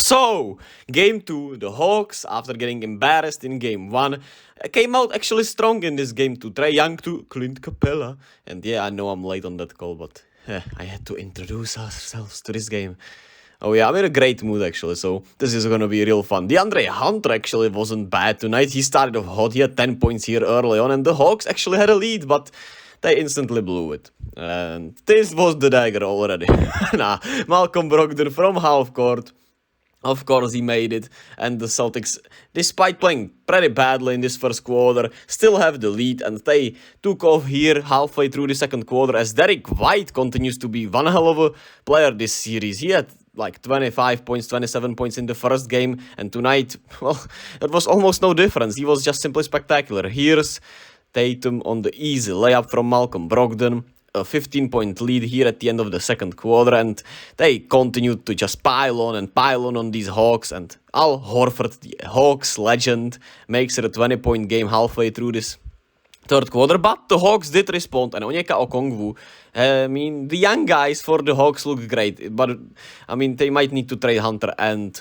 So, game 2, the Hawks, after getting embarrassed in game 1, came out actually strong in this game to Trae Young to Clint Capella. And yeah, I know I'm late on that call, but I had to introduce ourselves to this game. Oh yeah, I'm in a great mood actually, so this is gonna be real fun. DeAndre Hunter actually wasn't bad tonight. He started off hot, he had 10 points here early on, and the Hawks actually had a lead, but they instantly blew it. And this was the dagger already. Malcolm Brogdon from half court. Of course, he made it, and the Celtics, despite playing pretty badly in this first quarter, still have the lead, and they took off here halfway through the second quarter as Derrick White continues to be one hell of a player this series. He had like 25 points, 27 points in the first game, and tonight, well, it was almost no difference. He was just simply spectacular. Here's Tatum on the easy layup from Malcolm Brogdon. A 15-point lead here at the end of the second quarter, and they continued to just pile on these Hawks, and Al Horford, the Hawks legend, makes it a 20-point game halfway through this third quarter, but the Hawks did respond, and Onyeka Okongwu, I mean, the young guys for the Hawks look great, but, I mean, they might need to trade Hunter and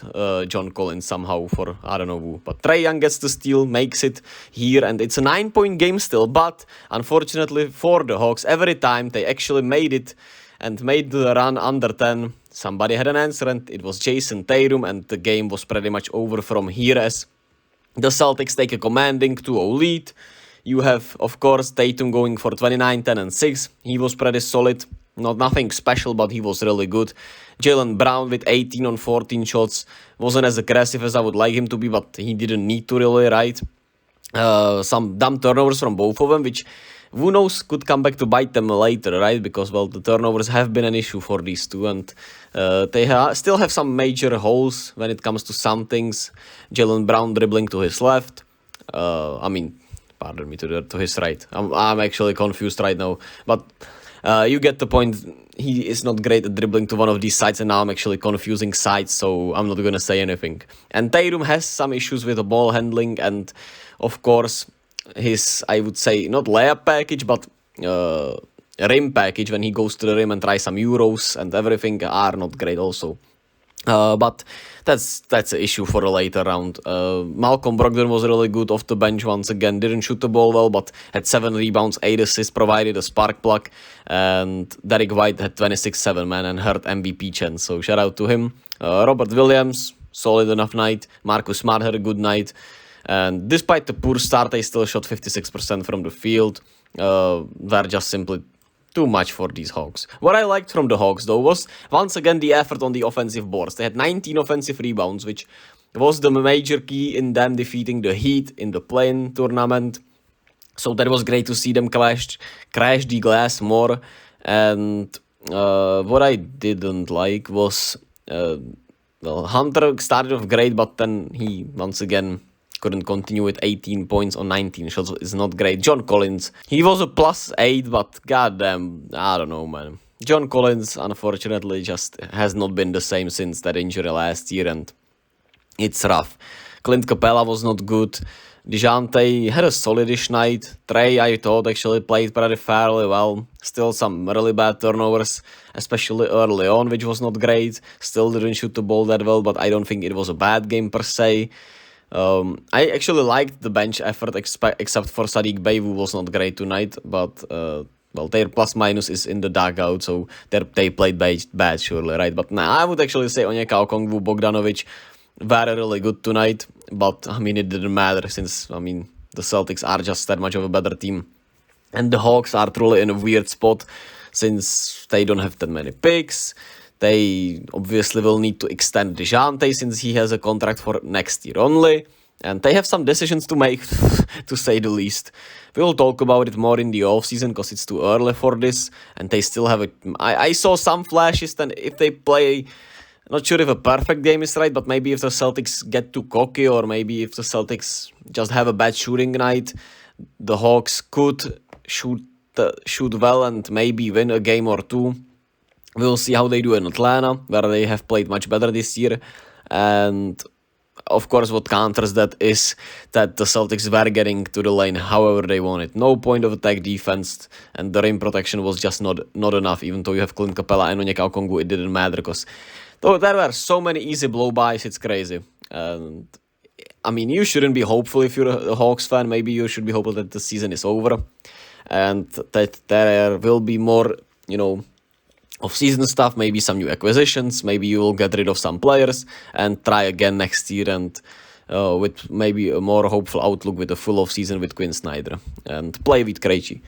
John Collins somehow for, I don't know who, but Trae Young gets the steal, makes it here, and it's a 9-point game still, but, unfortunately for the Hawks, every time they actually made it, and made the run under 10, somebody had an answer, and it was Jason Tatum, and the game was pretty much over from here as the Celtics take a commanding 2-0 lead. You have, of course, Tatum going for 29, 10, and 6. He was pretty solid. Nothing special, but he was really good. Jaylen Brown with 18 on 14 shots. Wasn't as aggressive as I would like him to be, but he didn't need to really, right? Some dumb turnovers from both of them, which, who knows, could come back to bite them later, right? Because, well, the turnovers have been an issue for these two, and they still have some major holes when it comes to some things. Jaylen Brown dribbling to his left. Pardon me, to his right. I'm actually confused right now. But you get the point. He is not great at dribbling to one of these sides, and now I'm actually confusing sides, so I'm not going to say anything. And Tatum has some issues with the ball handling, and of course, his, I would say, not layup package, but rim package when he goes to the rim and tries some euros and everything are not great also. But that's an issue for a later round. Malcolm Brogdon was really good off the bench once again. Didn't shoot the ball well, but had 7 rebounds, 8 assists, provided a spark plug. And Derrick White had 26-7, man, and hurt MVP chance. So shout out to him. Robert Williams, solid enough night. Marcus Smart had a good night. And despite the poor start, they still shot 56% from the field. They're just simply too much for these Hawks. What I liked from the Hawks, though, was once again the effort on the offensive boards. They had 19 offensive rebounds, which was the major key in them defeating the Heat in the play-in tournament. So that was great to see them crash the glass more. And what I didn't like was, Hunter started off great, but then he once again couldn't continue with 18 points on 19 shots. It's not great. John Collins, he was a +8, but goddamn, I don't know, man. John Collins, unfortunately, just has not been the same since that injury last year, and it's rough. Clint Capella was not good. DeJounte had a solidish night. Trae, I thought, actually played pretty fairly well. Still some really bad turnovers, especially early on, which was not great. Still didn't shoot the ball that well, but I don't think it was a bad game per se. I actually liked the bench effort, except for Sadiq Bey, who was not great tonight, but their plus-minus is in the dugout, so they played bad, surely, right? But I would actually say Onyeka Okongwu, Bogdanovic were really good tonight, but, I mean, it didn't matter since, I mean, the Celtics are just that much of a better team. And the Hawks are truly in a weird spot, since they don't have that many picks. They obviously will need to extend DeJounte since he has a contract for next year only. And they have some decisions to make, to say the least. We'll talk about it more in the offseason because it's too early for this. And they still have I saw some flashes that if they play, not sure if a perfect game is right, but maybe if the Celtics get too cocky or maybe if the Celtics just have a bad shooting night, the Hawks could shoot well and maybe win a game or two. We'll see how they do in Atlanta, where they have played much better this year. And, of course, what counters that is that the Celtics were getting to the lane however they wanted. No point of attack defense, and the rim protection was just not enough. Even though you have Clint Capella and Onyeka Okongwu, it didn't matter because Though there were so many easy blow-bys, it's crazy. And I mean, you shouldn't be hopeful if you're a Hawks fan. Maybe you should be hopeful that the season is over and that there will be more, off-season stuff, maybe some new acquisitions, maybe you will get rid of some players and try again next year and with maybe a more hopeful outlook with a full off-season with Quinn Snyder and play with Krejci.